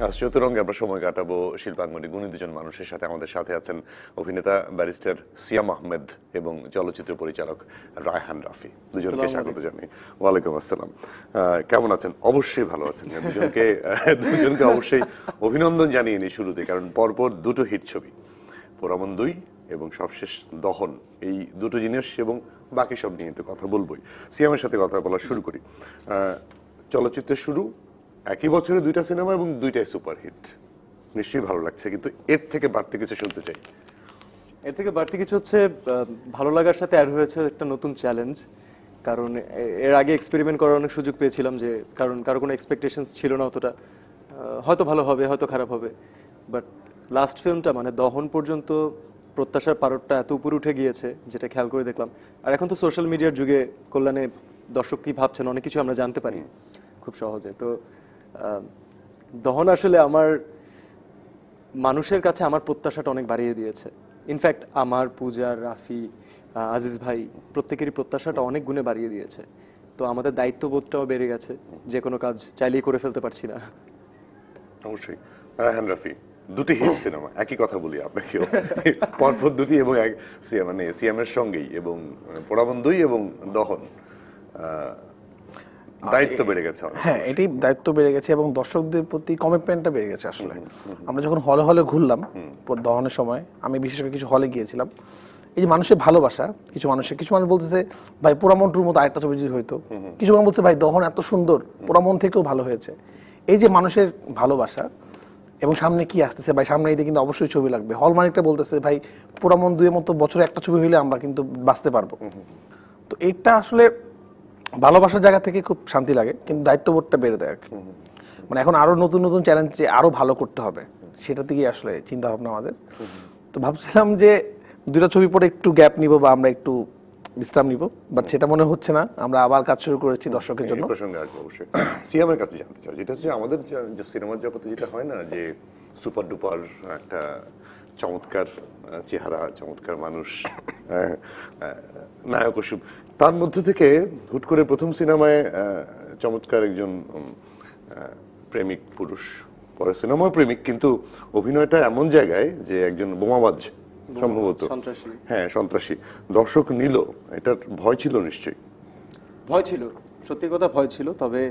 আজ চতুরঙ্গে আমরা সময় কাটাবো শিল্পাঙ্গনে গুণী দুজন মানুষের সাথে। আমাদের সাথে আছেন অভিনেতা ব্যারিস্টার সিয়াম আহমেদ এবং চলচ্চিত্র পরিচালক রায়হান রাফি। দুজনকে স্বাগত জানাই। ওয়ালাইকুম আসসালাম। কেমন আছেন? অবশ্যই ভালো আছেন। দুজনকে অবশ্যই অভিনন্দন জানিয়ে নিই শুরুতে, কারণ পরপর দুটো হিট ছবি, পোড়ামন 2 এবং সবশেষ দহন, এই দুটো জিনিস এবং বাকি সব নিয়ে তো কথা বলবোই। সিয়ামের সাথে কথা বলা শুরু করি। চলচ্চিত্রের শুরু, একই বছরে দুইটা সিনেমা এবং দুইটাই সুপারহিট, নিশ্চয়ই ভালো লাগছে, কিন্তু এর থেকে বাড়তি কিছু শুনতে চাই। এর থেকে বাড়তি কিছু হচ্ছে ভালো লাগার সাথে অ্যাড হয়েছে একটা নতুন চ্যালেঞ্জ। কারণ এর আগে এক্সপেরিমেন্ট করার অনেক সুযোগ পেয়েছিলাম, যে কারণ কারো কোনো এক্সপেকটেশনস ছিল না অতটা, হয়তো ভালো হবে হয়তো খারাপ হবে, বাট লাস্ট ফিল্মটা মানে দহন পর্যন্ত প্রত্যাশার পারদটা এত উপরে উঠে গিয়েছে যেটা খেয়াল করে দেখলাম। আর এখন তো সোশ্যাল মিডিয়ার যুগে কল্যাণে দর্শক কি ভাবছেন অনেক কিছু আমরা জানতে পারি খুব সহজে। তো দহন আসলে আমার মানুষের কাছে আমার প্রত্যাশাটা অনেক বাড়িয়ে দিয়েছে। ইনফ্যাক্ট আমার, পূজা, রাফি, আজিজ ভাই প্রত্যেকেরই প্রত্যাশাটা অনেক গুণে বাড়িয়ে দিয়েছে। তো আমাদের দায়িত্ববোধটাও বেড়ে গেছে, যে কোনো কাজ চাইলেই করে ফেলতে পারছি না। অবশ্যই। রায়হান রাফি, দুটি হিট সিনেমা, একই কথা বলি আপনাকেও, পরপর দুটি এবং মানে সিয়ামের সঙ্গেই, এবং পোড়ামন 2 এবং দহন, দায়িত্ব বেড়ে গেছে। হ্যাঁ, এটাই দায়িত্ব বেড়ে গেছে এবং দর্শকদের প্রতি কমিটমেন্টটা বেড়ে গেছে। আসলে আমরা যখন হলে হলে ঘুরলাম দহনের সময়, আমি বিশেষ করে কিছু হলে গিয়েছিলাম, এই যে মানুষের ভালোবাসা, কিছু মানুষ বলতেছে ভাই পোড়ামন 2-র মতো আরেকটা ছবি যদি হইতো, কিছু মানুষ বলছে ভাই দহন এত সুন্দর, পোড়ামন থেকেও ভালো হয়েছে। এই যে মানুষের ভালোবাসা, এবং সামনে কি আসতেছে ভাই, সামনে ঈদে কিন্তু অবশ্যই ছবি লাগবে, হল মালিকটা বলতেছে ভাই পোড়ামন 2-এর মতো বছরে একটা ছবি হইলে আমরা কিন্তু বাঁচতে পারবো। তো এটা আসলে ভালোবাসার জায়গা থেকে খুব শান্তি লাগে, কিন্তু দায়িত্ববোধটা বেড়ে দেয়। মানে এখন আরো নতুন নতুন চ্যালেঞ্জ, আরো ভালো করতে হবে, সেটা থেকেই আসলে চিন্তা ভাবনা আমাদের। তো ভাবছিলাম যে দুটো ছবি পরে একটু গ্যাপ নিব বা আমরা একটু বিশ্রাম নিব, বাট সেটা মনে হচ্ছে না, আমরা আবার কাজ শুরু করেছি দর্শকের জন্য। এই প্রসঙ্গে আসবো অবশ্যই। সিয়ামের কাছে জানতে চাই, যেটা হচ্ছে আমাদের সিনেমার জগতে যেটা হয় না, যে সুপার ডুপার একটা চমৎকার চেহারা, চমৎকার মানুষ, নায়ক অসুব, তার মধ্যে থেকে হুট করে প্রথম সিনেমায় চমৎকার একজন প্রেমিক পুরুষ, পরে সিনেমাও প্রেমিক, কিন্তু অভিনয়টা এমন জায়গায় যে একজন বোমাবাজ সম্ভবত, হ্যাঁ সন্ত্রাসী, দর্শক নিল, এটার ভয় ছিল নিশ্চয়ই? ভয় ছিল, সত্যি কথা ভয় ছিল, তবে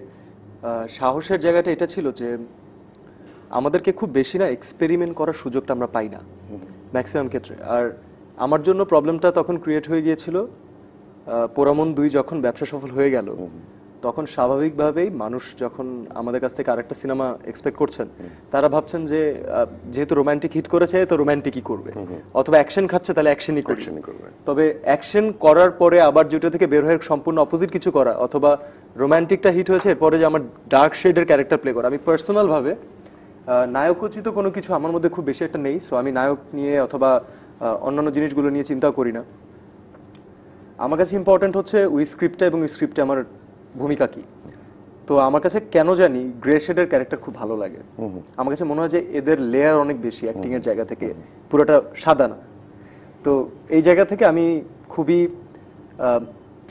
সাহসের জায়গাটা এটা ছিল যে আমাদেরকে খুব বেশি না এক্সপেরিমেন্ট করার সুযোগটা আমরা পাই না ম্যাক্সিমাম ক্ষেত্রে। আর আমার জন্য প্রবলেমটা তখন ক্রিয়েট হয়ে গিয়েছিল পোড়ামন 2 যখন ব্যবসা সফল হয়ে গেল, তখন স্বাভাবিকভাবেই মানুষ যখন আমাদের কাছ থেকে আরেকটা সিনেমা এক্সপেক্ট করছেন, তারা ভাবছেন যে যেহেতু রোমান্টিক হিট করেছে তো রোমান্টিকই করবে, অথবা অ্যাকশন খাচ্ছে তাহলে অ্যাকশনই করবে। তবে অ্যাকশন করার পরে আবার যেটা থেকে বের হয়ে সম্পূর্ণ অপোজিট কিছু করা, অথবা রোমান্টিকটা হিট হয়েছে এরপরে যে আমার ডার্ক শেডের ক্যারেক্টার প্লে করা, আমি পার্সোনাল ভাবে নায়কোচিত কোনো কিছু আমার মধ্যে খুব বেশি একটা নেই। সো আমি নায়ক নিয়ে অথবা অন্যান্য জিনিসগুলো নিয়ে চিন্তা করি না। আমার কাছে ইম্পর্টেন্ট হচ্ছে ওই স্ক্রিপ্টটা এবং ওই স্ক্রিপ্টে আমার ভূমিকা কি। তো আমার কাছে কেন জানি গ্রে শেডের ক্যারেক্টার খুব ভালো লাগে। আমার কাছে মনে হয় যে এদের লেয়ার অনেক বেশি অ্যাক্টিং এর জায়গা থেকে, পুরোটা সাদা না। তো এই জায়গা থেকে আমি খুবই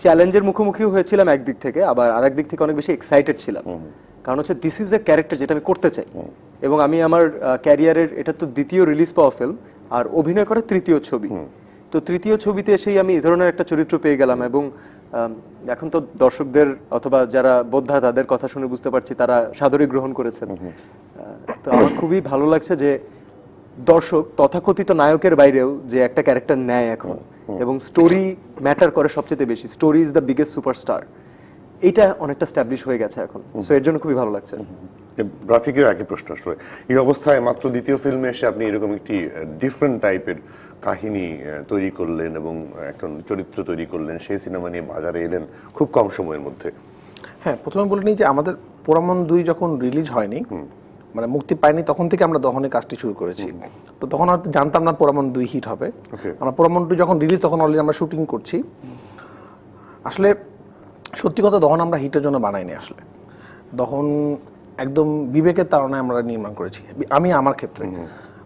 চ্যালেঞ্জের মুখোমুখিও হয়েছিলাম একদিক থেকে, আবার আরেক দিক থেকে অনেক বেশি এক্সাইটেড ছিলাম, কারণ হচ্ছে দিস ইজ এ ক্যারেক্টার যেটা আমি করতে চাই। এবং আমি আমার ক্যারিয়ারের, এটা তো দ্বিতীয় রিলিজ পাওয়া ফিল্ম আর অভিনয় করা তৃতীয় ছবি। তো তৃতীয় ছবিতে এসেই আমি এই ধরনের একটা চরিত্র পেয়ে গেলাম, এবং এখন তো দর্শকদের অথবা যারা বোদ্ধা তাদের কথা শুনে বুঝতে পারছি তারা সাদরে গ্রহণ করেছেন। তো আমার খুবই ভালো লাগছে যে দর্শক তথাকথিত নায়কের বাইরেও যে একটা ক্যারেক্টার নেয় এখন, এবং স্টোরি ম্যাটার করে সবচেয়ে বেশি, story is the biggest superstar, এটা অনেকটা স্ট্যাবলিশ হয়ে গেছে এখন। সো এর জন্য খুবই ভালো লাগছে। রাফিকেও একই প্রশ্ন আসলে, এই অবস্থায় মাত্র দ্বিতীয় ফিল্মে এসে আপনি এরকম একটি ডিফারেন্ট টাইপের কাহিনী তৈরি করলেন এবং একটা চরিত্র তৈরি করলেন, সেই সিনেমা নিয়ে বাজারে এলেন খুব কম সময়ের মধ্যে। হ্যাঁ, প্রথমে বলে নিই যে আমাদের পোড়ামন 2 যখন রিলিজ হয়নি, মানে মুক্তি পায়নি, তখন থেকে আমরা দহনের কাজটি শুরু করেছি। তো তখন হয়তো জানতাম না পোড়ামন 2 হিট হবে। আমরা পোড়ামন 2 যখন রিলিজ তখন অলরেডি আমরা শুটিং করছি। আসলে সত্যি কথা, দহন আমরা হিটের জন্য বানাইনি। আসলে দহন একদম বিবেকের তাড়নায় আমরা নির্মাণ করেছি, আমি আমার ক্ষেত্রে।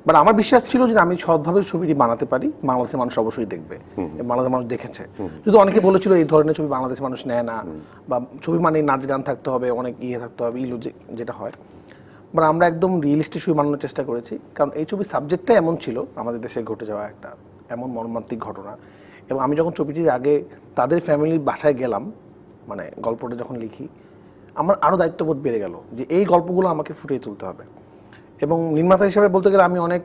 বাট আমার বিশ্বাস ছিল যে আমি সৎভাবে ছবিটি বানাতে পারি, বাংলাদেশের মানুষ অবশ্যই দেখবে, বাংলাদেশের মানুষ দেখেছে। যদি অনেকে বলেছিল এই ধরনের ছবি বাংলাদেশের মানুষ নেয় না, বা ছবি মানে নাচ গান থাকতে হবে, অনেক থাকতে হবে, যেটা হয়। মানে আমরা একদম রিয়েলিস্টিক ছবি বানানোর চেষ্টা করেছি, কারণ এই ছবির সাবজেক্টটা এমন ছিল, আমাদের দেশে ঘটে যাওয়া একটা এমন মর্মান্তিক ঘটনা। এবং আমি যখন ছবিটির আগে তাদের ফ্যামিলির বাসায় গেলাম, মানে গল্পটা যখন লিখি, আমার আরও দায়িত্ববোধ বেড়ে গেল যে এই গল্পগুলো আমাকে ফুটিয়ে তুলতে হবে। এবং নির্মাতা হিসেবে বলতে গেলে আমি অনেক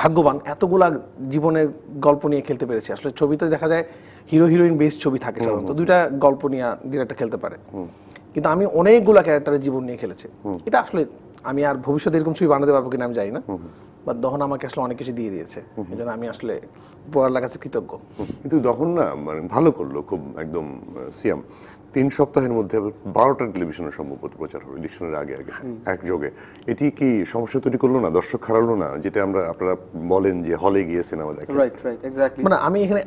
ভাগ্যবান, এতগুলা জীবনের গল্প নিয়ে খেলতে পেরেছি। আসলে ছবিতে দেখা যায় হিরো হিরোইন বেস ছবি থাকে সাধারণত, দুইটা গল্প নিয়ে ডিরেক্টর খেলতে পারে, কিন্তু আমি অনেকগুলা ক্যারেক্টারের জীবন নিয়ে খেলেছি। এটা আসলে আমি আর ভবিষ্যতে এরকম ছবি বানাতে পারবো কিনা আমি জানি না, বাট দহন আমাকে আসলে অনেক কিছু দিয়ে দিয়েছে, এই জন্য আমি আসলে উপরওয়ালার কাছে কৃতজ্ঞ। কিন্তু দহন না মানে ভালো করলো খুব, একদম সিয়াম 3 সপ্তাহের মধ্যে 12টা টেলিভিশনের সম্ভবত প্রচার হলো ইলেকশনের আগে আগে একযোগে। এটি কি সমস্যা তৈরি করলো না, দর্শক হারালো না, যেটা আপনারা বলেন যে হলে গিয়ে সিনেমা দেখেন? Right right exactly. মানে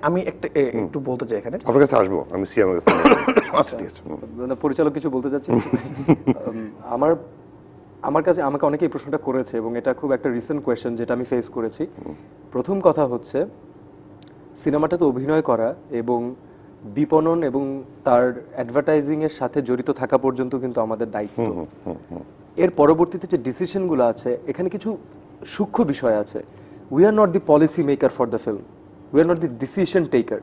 আমি একটা একটু বলতে চাই এখানে, আপনার কাছে আসবো, আমি সিয়ামের কাছে আচ্ছা ঠিক আছে। মানে পরিচালক কিছু বলতে চাচ্ছি। আমার কাছে আমাকে অনেকে এই প্রশ্নটা করেছে এবং এটা খুব একটা রিসেন্ট কোয়েশ্চেন যেটা আমি ফেস করেছি। প্রথম কথা হচ্ছে, সিনেমাটা তো অভিনয় করা এবং বিপণন এবং তার অ্যাডভার্টাইজিং এর সাথে জড়িত থাকা পর্যন্ত কিন্তু আমাদের দায়িত্ব। এর পরবর্তীতে যে ডিসিশনগুলো আছে এখানে কিছু সূক্ষ্ম বিষয় আছে। We are not the policy maker for the film, we are not the decision taker,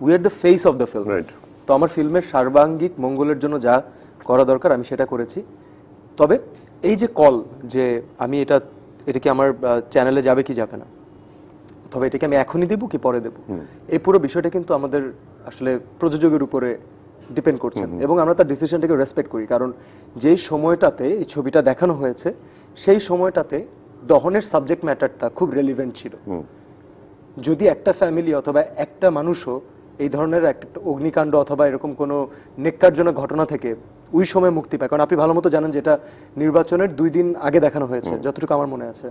we are the face of the film. তো আমার ফিল্মের সার্বাঙ্গিক মঙ্গলের জন্য যা করা দরকার আমি সেটা করেছি। তবে এই যে কল যে আমি এটা কি আমার চ্যানেলে যাবে কি যাবে না, তবে এটাকে আমি এখনই দেবো কি পরে দেবো, এই পুরো বিষয়টা কিন্তু আমাদের আসলে প্রযোজকের উপরে ডিপেন্ড করছে এবং আমরা তার ডিসিশনটাকে রেসপেক্ট করি। কারণ যেই সময়টাতে এই ছবিটা দেখানো হয়েছে সেই সময়টাতে দহনের সাবজেক্ট ম্যাটারটা খুব রেলিভেন্ট ছিল। যদি একটা ফ্যামিলি অথবা একটা মানুষও এই ধরনের একটা অগ্নিকাণ্ড অথবা এরকম কোনো নেক্কারজনক ঘটনা থেকে ওই সময় মুক্তি পায়, কারণ আপনি ভালো মতো জানেন যেটা নির্বাচনের 2 দিন আগে দেখানো হয়েছে যতটুকু আমার মনে আছে,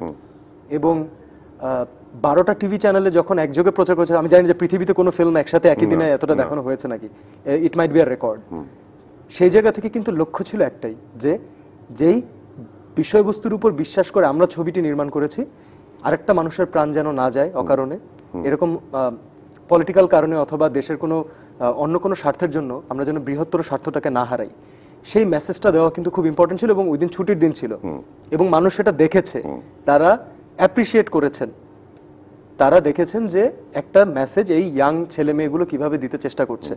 এবং 12টা টিভি চ্যানেলে যখন একযোগে প্রচার করেছে, আমি জানি যে পৃথিবীতে কোনো ফিল্ম একসাথে একই দিনে এতটা দেখানো হয়েছে নাকি, ইট মাইট বি আ রেকর্ড। সেই জায়গা থেকে কিন্তু লক্ষ্য ছিল একটাই, যে যেই বিষয়বস্তুর উপর বিশ্বাস করে আমরা ছবিটি নির্মাণ করেছি আরেকটা মানুষের প্রাণ যেন না যায় অকারণে, এরকম পলিটিক্যাল কারণে অথবা দেশের কোনো অন্য কোনো স্বার্থের জন্য আমরা যেন বৃহত্তর স্বার্থটাকে না হারাই, সেই মেসেজটা দেওয়া কিন্তু খুব ইম্পর্টেন্ট ছিল। এবং ওই দিন ছুটির দিন ছিল এবং মানুষ সেটা দেখেছে, তারা অ্যাপ্রিসিয়েট করেছেন, তারা দেখেছেন যে একটা মেসেজ এই ইয়াং ছেলে মেয়েগুলো কিভাবে দিতে চেষ্টা করছে।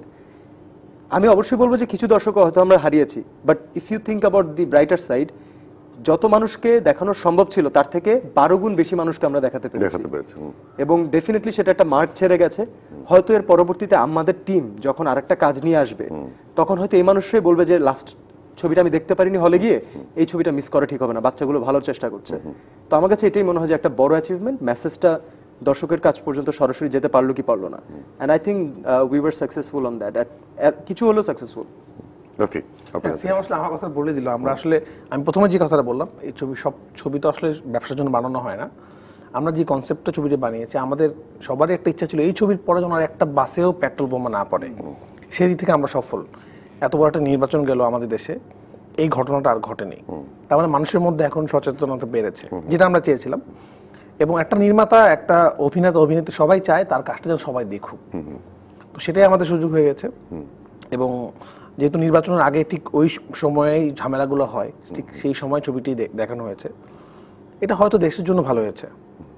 আমি অবশ্যই বলবো যে কিছু দর্শক হয়তো আমরা হারিয়েছি, but if you think about the brighter side, যত মানুষকে দেখানো সম্ভব ছিল তার থেকে 12 গুণ বেশি মানুষকে আমরা দেখাতে পেরেছি এবং ডেফিনেটলি সেটা একটা মার্ক ছেড়ে গেছে। হয়তো এর পরবর্তীতে আমাদের টিম যখন আরেকটা কাজ নিয়ে আসবে তখন হয়তো এই মানুষরাই বলবে যে লাস্ট ছবিটা আমি দেখতে পারিনি হলে গিয়ে, এই ছবিটা মিস করা ঠিক হবে না, বাচ্চাগুলো ভালোর চেষ্টা করছে। তো আমার কাছে এটাই মনে হয় যে একটা বড় অ্যাচিভমেন্ট, মেসেজটা দর্শকের কাছ পর্যন্ত সরাসরি যেতে পারলো কি পারলো না, and I think we were successful on that, কিছু হলো সাকসেসফুল। সিয়াম আসলে আমার কথা বলে দিল। আমরা আসলে আমি প্রথমে যে কথাটা বললাম, এই সব ছবি তো আসলে ব্যবসার জন্য বানানো হয় না। আমরা যে কনসেপ্টটা ছবিটা বানিয়েছি, আমাদের সবারই একটা ইচ্ছা ছিল এই ছবির পরে যেন আর একটা বাসেও পেট্রোল বোমা না পড়ে। সেই দিক থেকে আমরা সফল। এত বড় একটা নির্বাচন গেল আমাদের দেশে, এই ঘটনাটা আর ঘটেনি। তার মানে মানুষের মধ্যে এখন সচেতনতা বেড়েছে, যেটা আমরা চেয়েছিলাম। এবং একটা নির্মাতা, একটা অভিনেতা, অভিনেত্রী সবাই চায় তার কাজটা যেন সবাই দেখুক, তো সেটাই আমাদের সুযোগ হয়ে গেছে। এবং যেহেতু নির্বাচনের আগে ঠিক ওই সময়েই ঝামেলাগুলো হয়, ঠিক সেই সময় ছবিটি দেখানো হয়েছে, এটা হয়তো দেশের জন্য ভালো হয়েছে।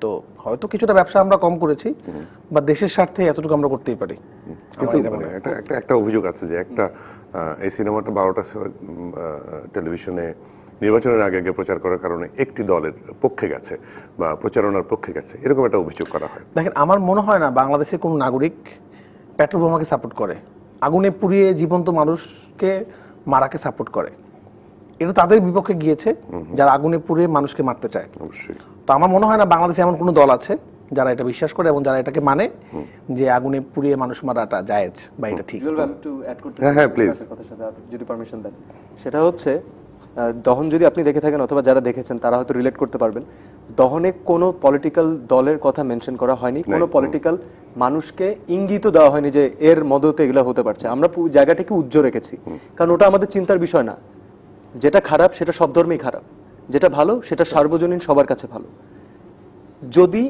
তো হয়তো কিছুটা ব্যবসা আমরা কম করেছি, বা দেশের স্বার্থে এতটুকু আমরা করতেই পারি। কিন্তু একটা অভিযোগ আছে যে এই সিনেমাটা 12টা টেলিভিশনে নির্বাচনের আগে আগে প্রচার করার কারণে একটি দলের পক্ষে গেছে বা প্রচারণার পক্ষে গেছে, এরকম একটা অভিযোগ করা হয়। দেখেন, আমার মনে হয় না বাংলাদেশের কোনো নাগরিক পেট্রোল বোমাকে সাপোর্ট করে, আগুনে পুড়িয়ে জীবন্ত মানুষকে মারাকে সাপোর্ট করে। এটা তাদের বিপক্ষে গিয়েছে যারা আগুনে পুড়িয়ে মানুষকে মারতে চায়। অবশ্যই। তো আমার মনে হয় না বাংলাদেশে এমন কোনো দল আছে যারা এটা বিশ্বাস করে এবং যারা এটাকে মানে যে আগুনে পুড়িয়ে মানুষ মারাটা জায়েজ বা এটা ঠিক। হ্যাঁ প্লিজ, কথার সাথে যদি পারমিশন দেন, সেটা হচ্ছে দহন যদি আপনি দেখে থাকেন অথবা যারা দেখেছেন তারা হয়তো রিলেট করতে পারবেন, দহনে কোনো পলিটিক্যাল দলের কথা মেনশন করা হয়নি, কোনো পলিটিক্যাল মানুষকে ইঙ্গিত দেওয়া হয়নি যে এর মদতে এগুলো হতে পারছে। আমরা জায়গাটাকে উজ্জ্বল রেখেছি, কারণ ওটা আমাদের চিন্তার বিষয় না। যেটা খারাপ সেটা সব ধর্মেই খারাপ, যেটা ভালো সেটা সার্বজনীন সবার কাছে ভালো। যদি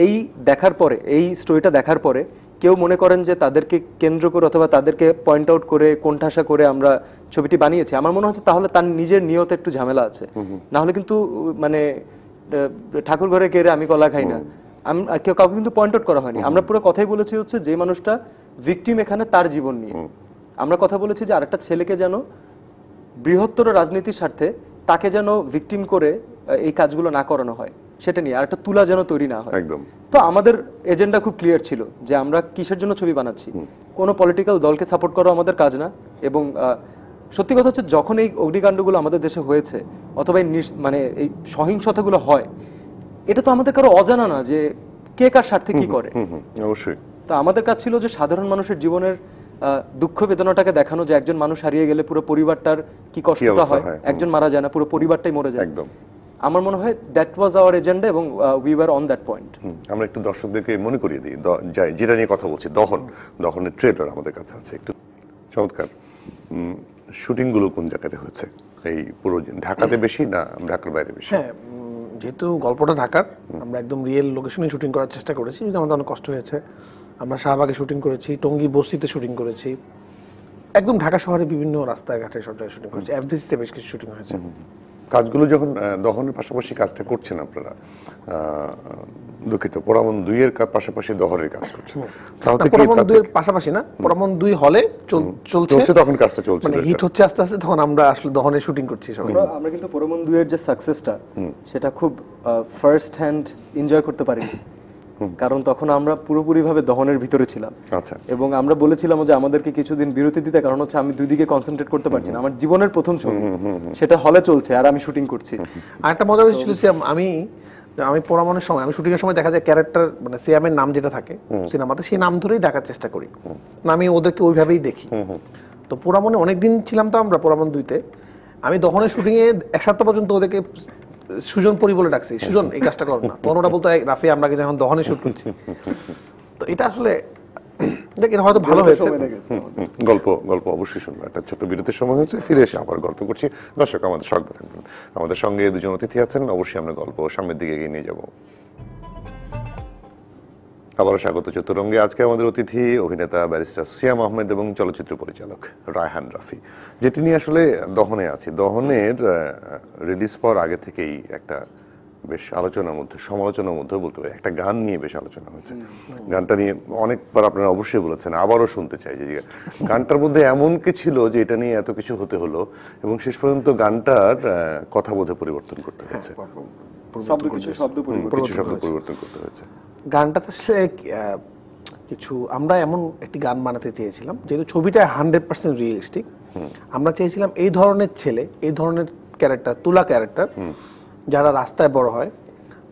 এই দেখার পরে, এই স্টোরিটা দেখার পরে কেউ মনে করেন যে তাদেরকে কেন্দ্র করে অথবা তাদেরকে পয়েন্ট আউট করে কোণঠাসা করে আমরা ছবিটি বানিয়েছি, আমার মনে হচ্ছে তাহলে তার নিজের নিয়তে একটু ঝামেলা আছে। না হলে কিন্তু মানে ঠাকুর ঘরে কেড়ে আমি কলা খাই না, কেউ কাউকে কিন্তু পয়েন্ট আউট করা হয়নি। আমরা পুরো কথাই বলেছি হচ্ছে যে মানুষটা ভিকটিম এখানে তার জীবন নিয়ে। আমরা কথা বলেছি যে আরেকটা ছেলেকে যেন বৃহত্তর রাজনীতির স্বার্থে তাকে যেন ভিকটিম করে এই কাজগুলো না করানো হয় সেটা নিয়ে, আর একটা তুলা যেন তৈরি না হয়। একদম। তো আমাদের এজেন্ডা খুব ক্লিয়ার ছিল যে আমরা কিসের জন্য ছবি বানাচ্ছি। কোনো পলিটিক্যাল দলকে সাপোর্ট করা আমাদের কাজ না। এবং সত্যি কথা হচ্ছে যখন এই অগ্নিকাণ্ডগুলো আমাদের দেশে হয়েছে অথবা মানে এই সহিংসতাগুলো হয়, এটা তো আমাদের কারো অজানা না যে কে কার স্বার্থে কি করে। অবশ্যই। তো আমাদের কাজ ছিল যে সাধারণ মানুষের জীবনের দুঃখ বেদনাটাকে দেখানো, যে একজন মানুষ হারিয়ে গেলে পুরো পরিবারটার কি কষ্টটা হয়, একজন মারা যায় না পুরো পরিবারটাই মরে যায়। একদম। আমার মনে হয় দ্যাট ওয়াজ আওয়ার এজেন্ডা এবং we were on that point. আমরা একটু দর্শকদেরকে মনে করিয়ে দিই যেটা নিয়ে কথা বলছি, দহনের ট্রেলার আমাদের কাছে আছে। একটু চমৎকার। শুটিং গুলো কোন জায়গাতে হয়েছে? এই পুরো ঢাকাতে বেশি না ঢাকার বাইরে বেশি? হ্যাঁ, যেহেতু গল্পটা ঢাকার, আমরা একদম রিয়েল লোকেশনে শুটিং করার চেষ্টা করেছি, যেটা আমাদের অনেক কষ্ট হয়েছে। আমরা শাহবাগে শুটিং করেছি, টঙ্গী বস্তিতে শুটিং করেছি, একদম ঢাকা শহরে বিভিন্ন রাস্তাঘাটে সব জায়গায় শুটিং করেছি, এফডিসিতে বেশ কিছু শুটিং হয়েছে। কাজগুলো যখন দহনের পাশাপাশি কাজটা করছেন আপনারা, দুঃখিত, পোড়ামন 2 এর পাশাপাশি দহনের কাজ করছেন, তাহলে কি পোড়ামন 2 এর পাশাপাশি না, পোড়ামন 2 হলে চলছে, তখন কাজটা চলছে, মানে হিট হচ্ছে আস্তে আস্তে, তখন আমরা আসলে দহনে শুটিং করছি সবাই। আমরা কিন্তু পোড়ামন 2 এর যে সাকসেসটা সেটা খুব ফার্স্ট হ্যান্ড এনজয় করতে পারিনি, কারণ তখন আমরা পুরোপুরি ভাবে দহনের ভিতরে ছিলাম। আচ্ছা। এবং আমরা বলেছিলাম যে আমাদেরকে কিছুদিন বিরতি দিতে, কারণ হচ্ছে আমি দুই দিকে কনসেন্ট্রেট করতে পারছি না। আমার জীবনের প্রথম ছবি, সেটা হলে চলছে আর আমি শুটিং করছি। আরেকটা মজা ছিল, আমি পোড়ামনের সময়, আমি শুটিং এর সময় দেখা যায় ক্যারেক্টার মানে সিয়ামের নাম যেটা থাকে সিনেমাতে, সেই নাম ধরেই ডাকার চেষ্টা করি, না আমি ওদেরকে ওইভাবেই দেখি। তো পোড়ামনে অনেকদিন ছিলাম, তো আমরা পোড়ামন 2-তে আমি দহনের শুটিং এ 1 সপ্তাহ পর্যন্ত ওদেরকে সুজন পরি বলে ডাকছি, সুজন এই কাজটা করো না, তখন ওটা বলতো রাফি আমরা কিন্তু এখন দহনে শুট করছি। তো এটা আসলে হয়তো ভালো হয়েছে। গল্প অবশ্যই শুনবো। একটা ছোট বিরতির সময় হচ্ছে, ফিরে এসে আবার গল্প করছি। দর্শক আমাদের সঙ্গে থাকবেন, আমাদের সঙ্গে 2 জন অতিথি আছেন, অবশ্যই আমরা গল্প সামনের দিকে এগিয়ে নিয়ে যাব। আবারও স্বাগত চতুরঙ্গে। আজকে আমাদের অতিথি অভিনেতা ব্যারিস্টার সিয়াম আহমেদ এবং চলচ্চিত্র পরিচালক রায়হান রাফি, যেটি নিয়ে আসলে দহনে আছি। দহনের রিলিজ পাওয়ার আগে থেকেই একটা বেশ আলোচনার মধ্যে, সমালোচনার মধ্যেও বলতে পারি, একটা গান নিয়ে বেশ আলোচনা হয়েছে। গানটা নিয়ে অনেকবার আপনারা অবশ্যই বলেছেন, আবারও শুনতে চাই যে গানটার মধ্যে এমন কি ছিল যে এটা নিয়ে এত কিছু হতে হলো, এবং শেষ পর্যন্ত গানটার কথা বোধে পরিবর্তন করতে হয়েছে, শব্দ পরিবর্তন করতে হয়েছে। গানটাতে কিছু আমরা এমন একটি গান বানাতে চেয়েছিলাম, যেহেতু ছবিটা 100% রিয়েলিস্টিক। আমরা চেয়েছিলাম এই ধরনের ছেলে, এই ধরনের ক্যারেক্টার, তুলা ক্যারেক্টার, যারা রাস্তায় বড় হয়,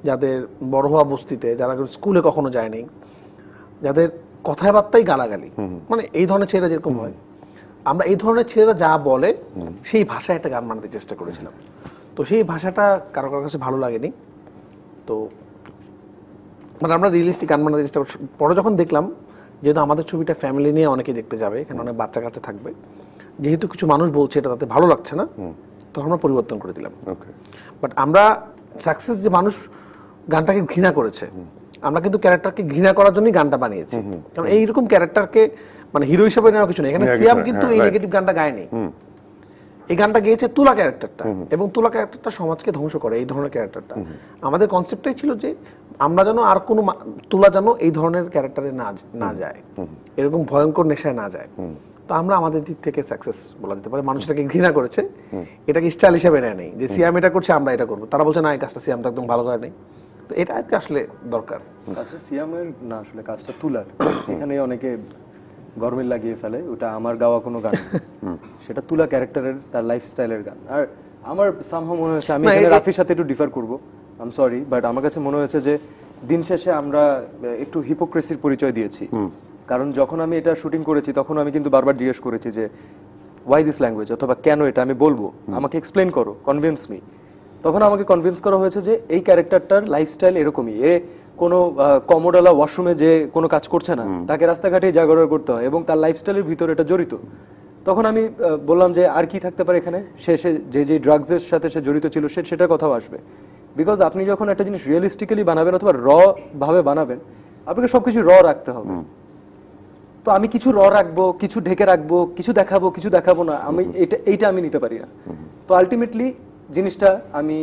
যাদের বড় হওয়া বস্তিতে, যারা স্কুলে কখনো যায়নি, যাদের কথায় বার্তাই গালাগালি, মানে এই ধরনের ছেলেরা যেরকম হয়, আমরা এই ধরনের ছেলেরা যা বলে সেই ভাষায় একটা গান বানাতে চেষ্টা করেছিলাম। তো সেই ভাষাটা কারো কারো কাছে ভালো লাগেনি, তো মানে আমরা রিয়েলিস্টিক গান বানাতে চেষ্টা করছি। পরে যখন দেখলাম যেহেতু আমাদের ছবিটা ফ্যামিলি নিয়ে অনেকে দেখতে যাবে, এখানে অনেক বাচ্চা কাচ্চা থাকবে, যেহেতু কিছু মানুষ বলছে এটা তাতে ভালো লাগছে না, তখন আমরা পরিবর্তন করে দিলাম। বাট আমরা সাকসেস যে মানুষ গানটাকে ঘৃণা করেছে, আমরা কিন্তু ক্যারেক্টারকে ঘৃণা করার জন্যই গানটা বানিয়েছি। কারণ এইরকম ক্যারেক্টারকে মানে হিরো হিসেবে নেওয়া কিছু নেই এখানে। সিয়াম কিন্তু এই নেগেটিভ গানটা গায়নি, এই গানটা গেয়েছে তুলা ক্যারেক্টারটা, এবং তুলা ক্যারেক্টারটা সমাজকে ধ্বংস করে। এই ধরনের ক্যারেক্টারটা আমাদের কনসেপ্টটাই ছিল যে আমরা যেন আর কোনো তুলা যেন এই ধরনের ক্যারেক্টারে না যায়, এরকম ভয়ঙ্কর নেশায় না যায়। তো আমরা আমাদের দিক থেকে সাকসেস বলা যেতে পারে। মানুষটাকে ঘৃণা করেছে, এটাকে স্টাইল হিসেবে নেয় নেই যে সিয়াম এটা করছে আমরা এটা করবো। তারা বলছে না এই কাজটা সিয়াম তো একদম ভালো করে নেই, তো এটা আসলে দরকার। কাজটা সিয়ামের না, আসলে কাজটা তুলার। এখানে অনেকে গরমিল লাগিয়ে ফেলে, ওটা আমার গাওয়া কোনো গান, সেটা তুলা ক্যারেক্টারের, তার লাইফস্টাইলের গান। আর আমার সামহাও মনে হয়েছে, আমি এখানে রাফির সাথে একটু ডিফার করবো, আই এম সরি, বাট আমার কাছে মনে হয়েছে যে দিন শেষে আমরা একটু হিপোক্রেসির পরিচয় দিয়েছি। কারণ যখন আমি এটা শুটিং করেছি তখন আমি কিন্তু বারবার জিজ্ঞেস করেছি যে ওয়াই দিস ল্যাঙ্গুয়েজ, অথবা কেন এটা আমি বলবো, আমাকে এক্সপ্লেন করো, কনভিন্স মি। তখন আমাকে কনভিন্স করা হয়েছে যে এই ক্যারেক্টারটার লাইফস্টাইল এরকমই, এ কোনো কমোডালা ওয়াশরুমে যে কোনো কাজ করছে না, তাকে রাস্তাঘাটেই জাগরণ করতে হয় এবং তার লাইফস্টাইলের ভিতরে এটা জড়িত। তখন আমি বললাম যে আর কি থাকতে পারে এখানে, সে যে ড্রাগসের সাথে সে জড়িত ছিল সেটার কথাও আসবে। বিকজ আপনি যখন একটা জিনিস রিয়েলিস্টিক্যালি বানাবেন অথবা র ভাবে বানাবেন, আপনাকে সবকিছু র রাখতে হবে। তো আমি কিছু রাখবো, কিছু ঢেকে রাখবো, কিছু দেখাবো না, আমি এইটা আমি নিতে পারি না। তো আলটিমেটলি জিনিসটা আমি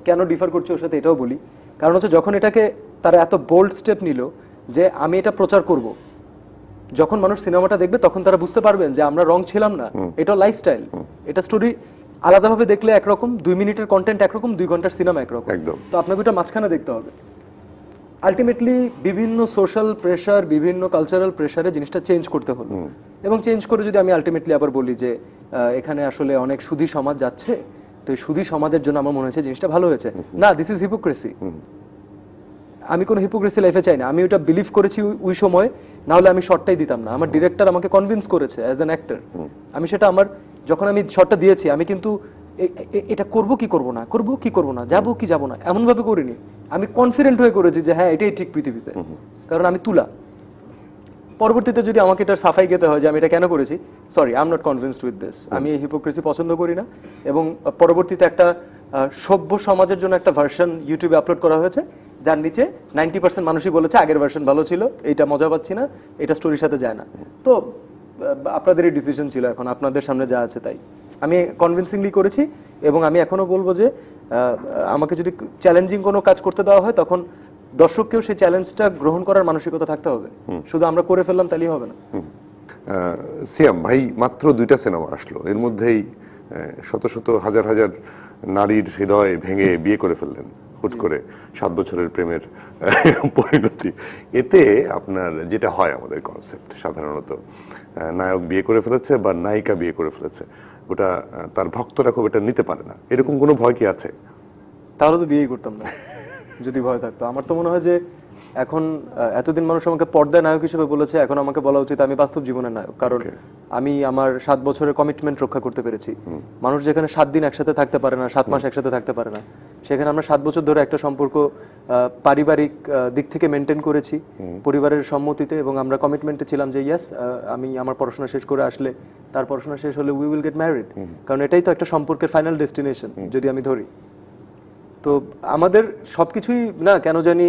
কেন ডিফার করছি ওর সাথে এটাও বলি, কারণ হচ্ছে যখন এটাকে তারা এত বোল্ড স্টেপ নিল যে আমি এটা প্রচার করব, যখন মানুষ সিনেমাটা দেখবে তখন তারা বুঝতে পারবেন যে আমরা রং ছিলাম না, এটা লাইফস্টাইল, এটা স্টোরি আলাদাভাবে দেখলে একরকম, 2 মিনিটের কন্টেন্ট একরকম, 2 ঘন্টার সিনেমা একরকম। তো আপনাকে ওটা মাঝখানে দেখতে হবে। আলটিমেটলি বিভিন্ন সোশ্যাল প্রেশার, বিভিন্ন কালচারাল প্রেশারে জিনিসটা চেঞ্জ করতে হলো, এবং চেঞ্জ করে যদি আমি আলটিমেটলি আবার বলি যে এখানে আসলে অনেক সুধী সমাজ যাচ্ছে, তো এই সুধী সমাজের জন্য আমার মনে হয়েছে জিনিসটা ভালো হয়েছে না, দিস ইজ হিপোক্রেসি। আমি কোনো হিপোক্রেসি লাইফে চাই না, আমি ওটা বিলিভ করেছি ওই সময়, না হলে আমি শর্টটাই দিতাম না। আমার ডিরেক্টর আমাকে কনভিন্স করেছে অ্যাজ অ্যান অ্যাক্টর, আমি সেটা আমার যখন আমি শর্টটা দিয়েছি আমি কিন্তু এটা করব কি করব না, যাবো কি যাবো না এমন ভাবে করিনি, আমি কনফিডেন্ট হয়ে করেছি যে হ্যাঁ এটাই ঠিক পৃথিবীতে, কারণ আমি তুলা। পরবর্তীতে যদি আমাকে এটার সাফাই খেতে হয় যে আমি এটা কেন করেছি, sorry, I am not convinced with this, আমি এই হিপোক্রেসি পছন্দ করি না। এবং পরবর্তীতে একটা সভ্য সমাজের জন্য একটা ভার্সন ইউটিউবে আপলোড করা হয়েছে, যার নিচে 90% মানুষই বলেছে আগের ভার্সন ভালো ছিল, এইটা মজা পাচ্ছি না, এটা স্টোরির সাথে যায় না। তো আপনাদেরই ডিসিশন ছিল, এখন আপনাদের সামনে যা আছে তাই। আমি কনভিন্সিংলি করেছি, এবং আমি এখনো বলবো যে আমাকে যদি চ্যালেঞ্জিং কোনো কাজ করতে দেওয়া হয় তখন দর্শককেও সেই চ্যালেঞ্জটা গ্রহণ করার মানসিকতা থাকতে হবে, শুধু আমরা করে ফেললাম তাহলেই হবে না। সিয়াম ভাই মাত্র 2টা সিনেমা আসলো, এর মধ্যেই শত শত হাজার হাজার নারীর হৃদয় ভেঙে বিয়ে করে ফেললেন হুট করে, 7 বছরের প্রেমের পরিণতি। এতে আপনার যেটা হয় আমাদের কনসেপ্ট সাধারণত, নায়ক বিয়ে করে ফেলেছে বা নায়িকা বিয়ে করে ফেলেছে, ওটা তার ভক্তরা খুব এটা নিতে পারে না, এরকম কোনো ভয় কি আছে? তাহলে তো বিয়েই করতাম না যদি ভয় থাকতো। আমার তো মনে হয় যে এখন এতদিন মানুষ আমাকে পর্দায় নায়ক হিসেবে বলেছে, এখন আমাকে বলা উচিত আমি বাস্তব জীবনের নায়ক, কারণ আমি আমার 7 বছরের কমিটমেন্ট রক্ষা করতে পেরেছি। মানুষ যেখানে 7 দিন একসাথে থাকতে পারে না, 7 মাস একসাথে থাকতে পারে না, সেখানে আমরা 7 বছর ধরে একটা সম্পর্ক পারিবারিক দিক থেকে মেনটেন করেছি পরিবারের সম্মতিতে, এবং আমরা কমিটমেন্টে ছিলাম যে ইয়েস আমি আমার পড়াশোনা শেষ করে আসলে, তার পড়াশোনা শেষ হলে উই উইল গেট ম্যারিড, কারণ এটাই তো একটা সম্পর্কের ফাইনাল ডেস্টিনেশন যদি আমি ধরি। তো আমাদের সবকিছুই না কেন জানি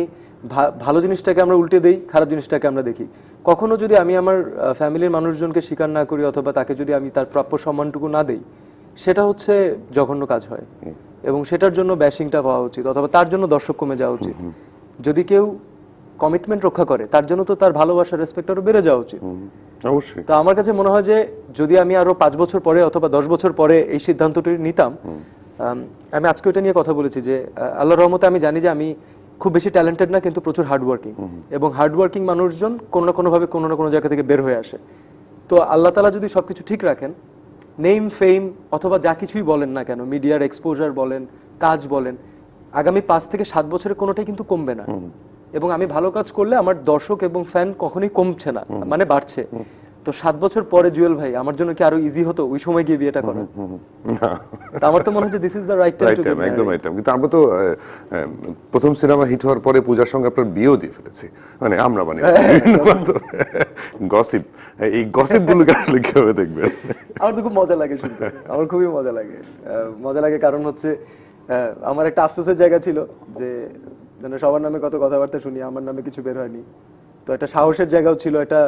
ভালো জিনিসটাকে আমরা উল্টে দেই, খারাপ জিনিসটাকে আমরা দেখি। কখনো যদি আমি আমার ফ্যামিলির মানুষজনকে স্বীকার না করি, অথবা তাকে যদি আমি তার প্রাপ্য সম্মানটুকু না দেই, সেটা হচ্ছে জঘন্য কাজ হয়, এবং সেটার জন্য ব্যাশিংটা পাওয়া উচিত, অথবা তার জন্য দর্শক কমে যাওয়া উচিত। যদি কেউ কমিটমেন্ট রক্ষা করে তার জন্য তো তার ভালোবাসা, রেসপেক্ট আরো বেড়ে যাওয়া উচিত। অবশ্যই। তো আমার কাছে মনে হয় যে যদি আমি আরো 5 বছর পরে অথবা 10 বছর পরে এই সিদ্ধান্তটি নিতাম, আমি আজকে ওইটা নিয়ে কথা বলেছি যে আল্লাহর রহমতে আমি জানি যে আমি খুব বেশি ট্যালেন্টেড না, কিন্তু প্রচুর হার্ডওয়ার্কিং, এবং হার্ডওয়ার্কিং মানুষজন কোনো না কোনোভাবে কোনো না কোনো জায়গা থেকে বের হয়ে আসে। তো আল্লাহ তাআলা যদি সবকিছু ঠিক রাখেন, নেম ফেম অথবা যা কিছুই বলেন না কেন, মিডিয়ার এক্সপোজার বলেন, কাজ বলেন, আগামী 5 থেকে 7 বছরে কোনোটাই কিন্তু কমবে না। এবং আমি ভালো কাজ করলে আমার দর্শক এবং ফ্যান কখনোই কমছে না, মানে বাড়ছে। তো 7 বছর পরে জুয়েল ভাই আমার জন্য কি আরো ইজি হতো ওই সময় গিয়ে বিয়েটা করা? আমার তো মনে হয় যে this is the right time to B married. একদম রাইট টাইম। কিন্তু আমরা তো প্রথম সিনেমা হিট হওয়ার পরে পূজার সঙ্গে আপনার বিয়েও দিয়ে ফেলেছি, মানে আমরা মানে গসিপ, এই গসিপ গুলোকে আসলে কিভাবে দেখবেন? আমার তো খুব মজা লাগে শুনতে, আমার খুবই মজা লাগে। মজা লাগে কারণ হচ্ছে আমার একটা আফসোসের জায়গা ছিল যে সবার নামে কত কথাবার্তা শুনি, আমার নামে কিছু বের হয়নি। তো একটা সাহসের জায়গাও ছিল, একটা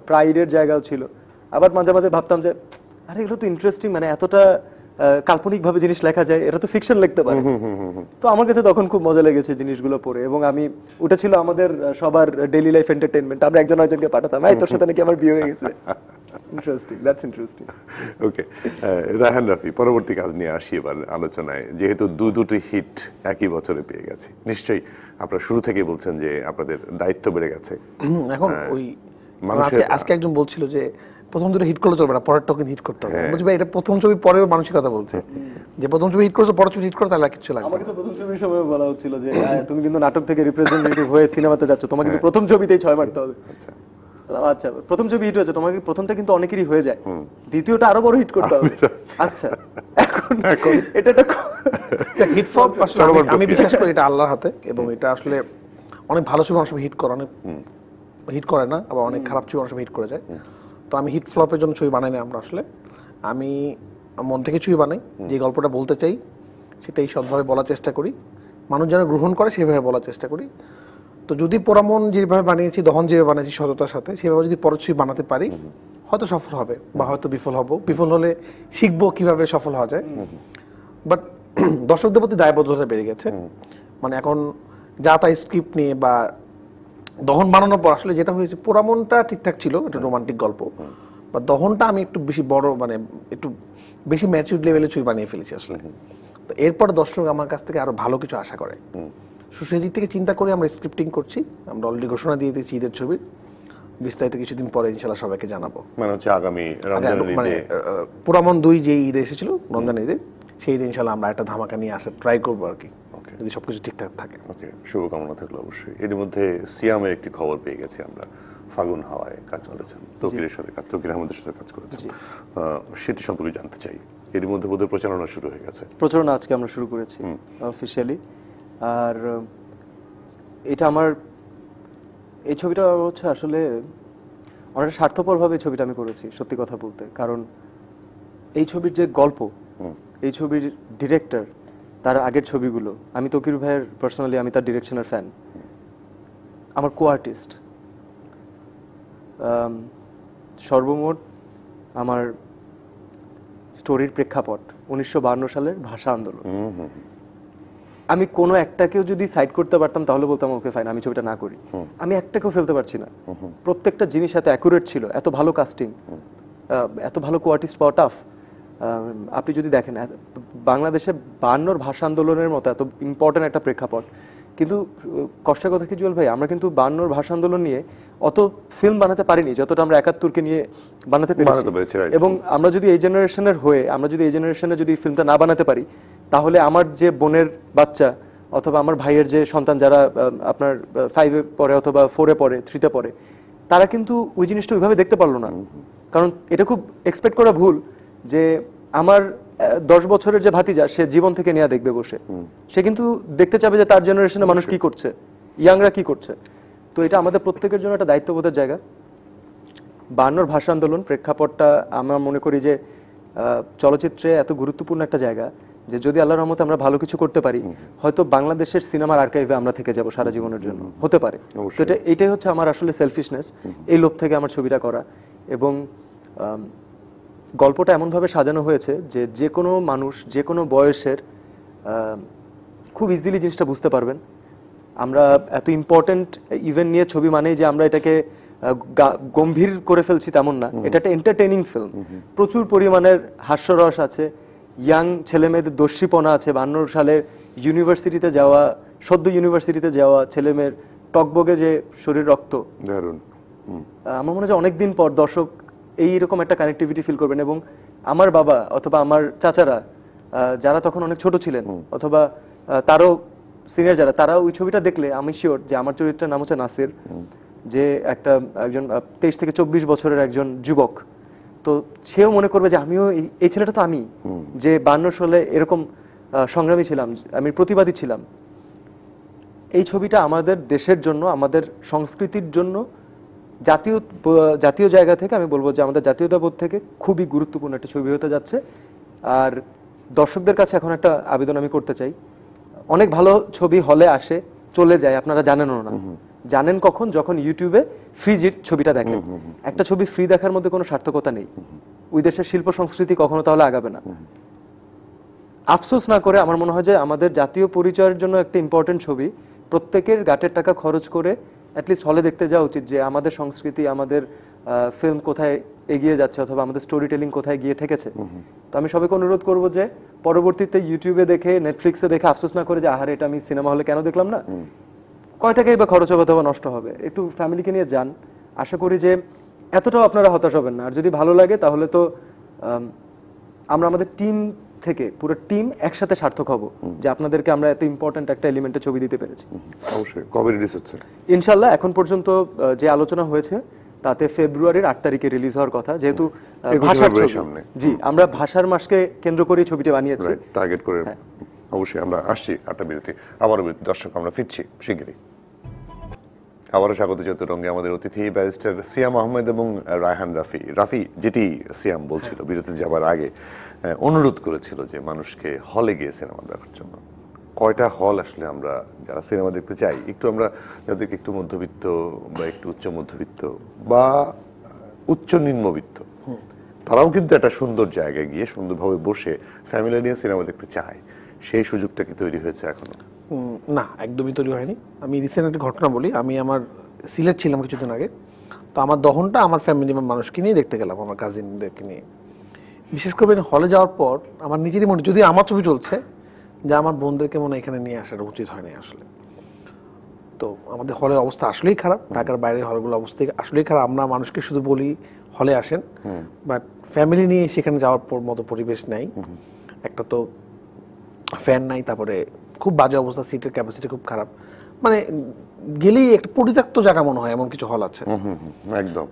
প্রাইডের জায়গাও ছিল। আবার মাঝে মাঝে ভাবতাম যে আরে এগুলো তো ইন্টারেস্টিং, মানে এতটা কাল্পনিক ভাবে জিনিস লেখা যায়, এটা তো ফিকশন লিখতে পারে। তো আমার কাছে তখন খুব মজা লেগেছে জিনিসগুলো পড়ে, এবং আমি ওটা ছিল আমাদের সবার ডেইলি লাইফ এন্টারটেইনমেন্ট। আমরা একজন আরেকজনকে পাঠাতাম, এই তোর সাথে নাকি আমার বিয়ে হয়ে গেছে। Interesting, that's interesting. Okay, Raihan Rafi, পরবর্তী কাজ নিয়ে আসি এবার আলোচনায়। যেহেতু দুটি হিট একই বছরে পেয়ে গেছে, নিশ্চয়ই আপনারা শুরু থেকেই বলছেন যে আপনাদের দায়িত্ব বেড়ে গেছে। এখন ওই আজকে একজন বলছিল যে প্রথম দুটো হিট করলে চলবে না, পরেরটাও কিন্তু হিট করতে হবে। বলছি ভাই এটা প্রথম ছবি পরের মানসিকতা বলছে যে প্রথম ছবি হিট করছে, পরের ছবি হিট করতে তাহলে কিছু লাগবে। আমাকে তো প্রথম ছবির সময় বলা হচ্ছিল যে তুমি কিন্তু নাটক থেকে রিপ্রেজেন্টেটিভ হয়ে সিনেমাতে যাচ্ছ, তোমাকে কিন্তু প্রথম ছবিতেই 6 মারতে হবে। আচ্ছা, প্রথম ছবি হিট হয়েছে, তোমাকে প্রথমটা কিন্তু অনেকেরই হয়ে যায়, দ্বিতীয়টা আরো বড় হিট করতে হবে। আচ্ছা, এখন এটা একটা হিট ফ্লপ আমি বিশ্বাস করি এটা আল্লাহর হাতে, এবং এটা আসলে অনেক ভালো ছবি অনেক সময় হিট করে, অনেক হিট করে না, আবার অনেক খারাপ ছবি অনেক সময় হিট করে যায়। তো আমি হিট ফ্লপের জন্য ছবি বানাই না আমরা, আসলে আমি মন থেকে ছবি বানাই, যে গল্পটা বলতে চাই সেটাই সৎভাবে বলার চেষ্টা করি, মানুষ যেন গ্রহণ করে সেভাবে বলার চেষ্টা করি। তো যদি পোড়ামন যেভাবে বানিয়েছি, দহন যেভাবে বানিয়েছি সততার সাথে, সেভাবে যদি পরের ছবি বানাতে পারি, হয়তো সফল হবে বা হয়তো বিফল হব। বিফল হলে শিখবো কিভাবে সফল হওয়া যায়। বাট দর্শকদের প্রতি দায়বদ্ধতা বেড়ে গেছে। মানে এখন যা তা স্ক্রিপ্ট নিয়ে বা দহন বানানোর পর আসলে যেটা হয়েছে, পোড়ামনটা ঠিকঠাক ছিল, একটা রোমান্টিক গল্প, বা দহনটা আমি একটু বেশি বড়, মানে একটু বেশি ম্যাচিউর লেভেলে ছবি বানিয়ে ফেলেছি আসলে। তো এরপর দর্শক আমার কাছ থেকে আরো ভালো কিছু আশা করে। সেই দিক থেকে চিন্তা করে আমরা স্ক্রিপ্টিং করছি। আমরা অলরেডি ঘোষণা দিয়ে দিয়েছি ঈদের ছবির, বিস্তারিত কিছুদিন পরে ইনশাল্লাহ সবাইকে জানাবো। মানে হচ্ছে আগামী রমজানের মানে ঈদে পোড়ামন 2 যে ঈদে এসেছিল, রমজান ঈদে, সেই ঈদে ইনশাল্লাহ আমরা একটা ধামাকা নিয়ে আসার ট্রাই করবো আর কি, যদি সবকিছু ঠিকঠাক থাকে। ওকে, শুভকামনা থাকলো অবশ্যই। এর মধ্যে সিয়ামের একটি খবর পেয়ে গেছি আমরা, ফাগুন হাওয়ায় কাজ করেছেন, তৌকিরের সাথে তৌকির আহমেদের সাথে কাজ করেছেন, সেটি সম্পর্কে জানতে চাই। এর মধ্যে বোধহয় প্রচারণা শুরু হয়ে গেছে। প্রচারণা আজকে আমরা শুরু করেছি অফিসিয়ালি। আর এটা আমার, এই ছবিটা হচ্ছে আসলে অনেকটা স্বার্থপরভাবে ছবিটা আমি করেছি সত্যি কথা বলতে। কারণ এই ছবির যে গল্প, এই ছবির ডিরেক্টর, তার আগের ছবিগুলো, আমি তৌকির ভাইয়ের পার্সোনালি আমি তার ডিরেকশনের ফ্যান, আমার কো আর্টিস্ট। সর্বমোট আমার স্টোরির প্রেক্ষাপট 1952 সালের ভাষা আন্দোলন। আমি কোনো একটাকেও যদি সাইড করতে পারতাম তাহলে বলতাম ওকে ফাইন, আমি ছবিটা না করি। আমি একটাকেও ফেলতে পারছি না। প্রত্যেকটা জিনিস এত অ্যাকুরেট ছিল, এত ভালো কাস্টিং, এত ভালো কো আর্টিস্ট পাওয়া টাফ। আপনি যদি দেখেন বাংলাদেশে 52 ভাষা আন্দোলনের মতো এত ইম্পর্টেন্ট একটা প্রেক্ষাপট, কিন্তু কষ্টের কথা কি জুয়েল ভাই, আমরা কিন্তু 52 ভাষা আন্দোলন নিয়ে অত ফিল্ম বানাতে পারিনি যতটা আমরা 71কে নিয়ে বানাতে পেরেছি। এবং আমরা যদি এই জেনারেশনের হয়ে, আমরা যদি এই জেনারেশনে যদি ফিল্মটা না বানাতে পারি, তাহলে আমার যে বোনের বাচ্চা অথবা আমার ভাইয়ের যে সন্তান যারা আপনার 5-এ পড়ে অথবা 4-এ পড়ে, 3-তে পড়ে, তারা কিন্তু ওই জিনিসটা ওইভাবে দেখতে পারলো না। কারণ এটা খুব এক্সপেক্ট করা ভুল যে আমার 10 বছরের যে ভাতিজা, সে জীবন থেকে নেওয়া দেখবে বসে, সে কিন্তু দেখতে চাবে যে তার জেনারেশনে মানুষ কি করছে, ইয়াংরা কি করছে। তো এটা আমাদের প্রত্যেকের জন্য একটা দায়িত্ববোধের জায়গা। 52 ভাষা আন্দোলন প্রেক্ষাপটটা আমরা মনে করি যে চলচ্চিত্রে এত গুরুত্বপূর্ণ একটা জায়গা যে যদি আল্লাহর রহমতে আমরা ভালো কিছু করতে পারি, হয়তো বাংলাদেশের সিনেমার আর্কাইভে আমরা থেকে যাব সারা জীবনের জন্য, হতে পারে। তো এটাই হচ্ছে আমার আসলে সেলফিশনেস, এই লোভ থেকে আমার ছবিটা করা। এবং গল্পটা এমনভাবে সাজানো হয়েছে যে যে কোনো মানুষ, যে কোনো বয়সের খুব ইজিলি জিনিসটা বুঝতে পারবেন। আমরা এত ইম্পর্টেন্ট ইভেন্ট নিয়ে ছবি মানেই যে আমরা এটাকে গম্ভীর করে ফেলছি তেমন না। এটা একটা এন্টারটেইনিং ফিল্ম, প্রচুর পরিমাণের হাস্যরস আছে, ইয়াং ছেলে মেয়েদের দস্যিপনা আছে, 52 সালের ইউনিভার্সিটিতে যাওয়া, সদ্য ইউনিভার্সিটিতে যাওয়া ছেলে মেয়ের টকবগে যে শরীর রক্ত, দারুণ। আমার মনে হয় অনেকদিন পর দর্শক এইরকম একটা কানেক্টিভিটি ফিল করবেন। এবং আমার বাবা অথবা আমার চাচারা যারা তখন অনেক ছোট ছিলেন, অথবা তারও সিনিয়র যারা, তারা ওই ছবিটা দেখলে আমি শিওর যে আমার চরিত্রের নাম হচ্ছে নাসির, যে একজন 23 থেকে 24 বছরের একজন যুবক, তো সেও মনে করবে যে আমিও এই ছেলেটা তো আমি, যে 52 সালে এরকম সংগ্রামী ছিলাম, আমি প্রতিবাদী ছিলাম। এই ছবিটা আমাদের দেশের জন্য, আমাদের সংস্কৃতির জন্য, জাতীয় জায়গা থেকে আমি বলবো যে আমাদের জাতীয়তাবোধ থেকে খুবই গুরুত্বপূর্ণ একটা ছবি হতে যাচ্ছে। আর দর্শকদের কাছে এখন একটা আবেদন আমি করতে চাই, অনেক ভালো ছবি হলে আসে, চলে যায়, আপনারা জানেনও না। জানেন কখন? যখন ইউটিউবে ফ্রি ছবিটা দেখেন। একটা ছবি ফ্রি দেখার মধ্যে কোনো সার্থকতা নেই, ওই দেশের শিল্প সংস্কৃতি কখনো তাহলে আগাবে না। আফসোস না করে আমার মনে হয় যে আমাদের জাতীয় পরিচয়ের জন্য একটা ইম্পর্টেন্ট ছবি প্রত্যেকের গাটের টাকা খরচ করে অ্যাটলিস্ট হলে দেখতে যাওয়া উচিত, যে আমাদের সংস্কৃতি, আমাদের ফিল্ম কোথায় এগিয়ে যাচ্ছে অথবা আমাদের স্টোরি টেলিং কোথায় গিয়ে ঠেকেছে। তো আমি সবাইকে অনুরোধ করবো যে পরবর্তীতে ইউটিউবে দেখে, নেটফ্লিক্সে দেখে আফসোস না করে যে আহারে এটা আমি সিনেমা হলে কেন দেখলাম না, কয় টাকাই বা খরচ হবে অথবা নষ্ট হবে, একটু ফ্যামিলিকে নিয়ে যান। আশা করি যে এতটাও আপনারা হতাশ হবেন না। আর যদি ভালো লাগে তাহলে তো আমরা আমাদের টিম থেকে, পুরো টিম একসাথে সার্থক হব যে আপনাদেরকে আমরা এত ইম্পর্টেন্ট একটা এলিমেন্টে ছবি দিতে পেরেছি। অবশ্যই। কবে রিলিজ হচ্ছে? ইনশাআল্লাহ এখন পর্যন্ত যে আলোচনা হয়েছে তাতে ফেব্রুয়ারির 8 তারিখে রিলিজ হওয়ার কথা, যেহেতু ভাষার সামনে। জি, আমরা ভাষার মাসকে কেন্দ্র করে ছবিটি বানিয়েছি, টার্গেট করে। অবশ্যই আমরা আসছি 8টা বিরতি, আবারও বিরতি। দর্শক, আমরা ফিরছি শিগগিরই। আবারও স্বাগত চতুরঙ্গে আমাদের অতিথি ব্যারিস্টার সিয়াম আহমেদ এবং রায়হান রাফি। রাফি, যেটি সিয়াম বলছিল বিরতি যাবার আগে, অনুরোধ করেছিল যে মানুষকে হলে গিয়ে সিনেমা দেখার জন্য, কয়টা হল আসলে আমরা যারা সিনেমা দেখতে চাই, একটু আমরা যাদেরকে একটু মধ্যবিত্ত বা একটু উচ্চ মধ্যবিত্ত বা উচ্চ নিম্নবিত্ত, তারাও কিন্তু একটা সুন্দর জায়গায় গিয়ে সুন্দরভাবে বসে ফ্যামিলি নিয়ে সিনেমা দেখতে চায়, সেই সুযোগটা কি তৈরি হয়েছে এখনো? না, একদমই তৈরি হয়নি। আমি রিসেন্ট একটা ঘটনা বলি। আমি আমার সিলেট ছিলাম কিছুদিন আগে, তো আমার দহনটা আমার ফ্যামিলি মানুষকে নিয়ে দেখতে গেলাম, আমার কাজিনদেরকে নিয়ে। বিশেষ করে হলে যাওয়ার পর আমার নিজেরই মনে, যদি আমার ছবি চলছে, যে আমার বোনদেরকে মনে এখানে নিয়ে আসার উচিত হয়নি আসলে। তো আমাদের হলের অবস্থা আসলেই খারাপ, ঢাকার বাইরের হলগুলোর অবস্থা আসলেই খারাপ। আমরা মানুষকে শুধু বলি হলে আসেন, বাট ফ্যামিলি নিয়ে সেখানে যাওয়ার মতো পরিবেশ নাই। একটা তো ফ্যান নাই, তারপরে খুব বাজে অবস্থা, সিটের ক্যাপাসিটি খুব খারাপ, মানে গেলেই একটা পরিত্যক্ত জায়গা মনে হয়, এমন কিছু হল আছে একদম।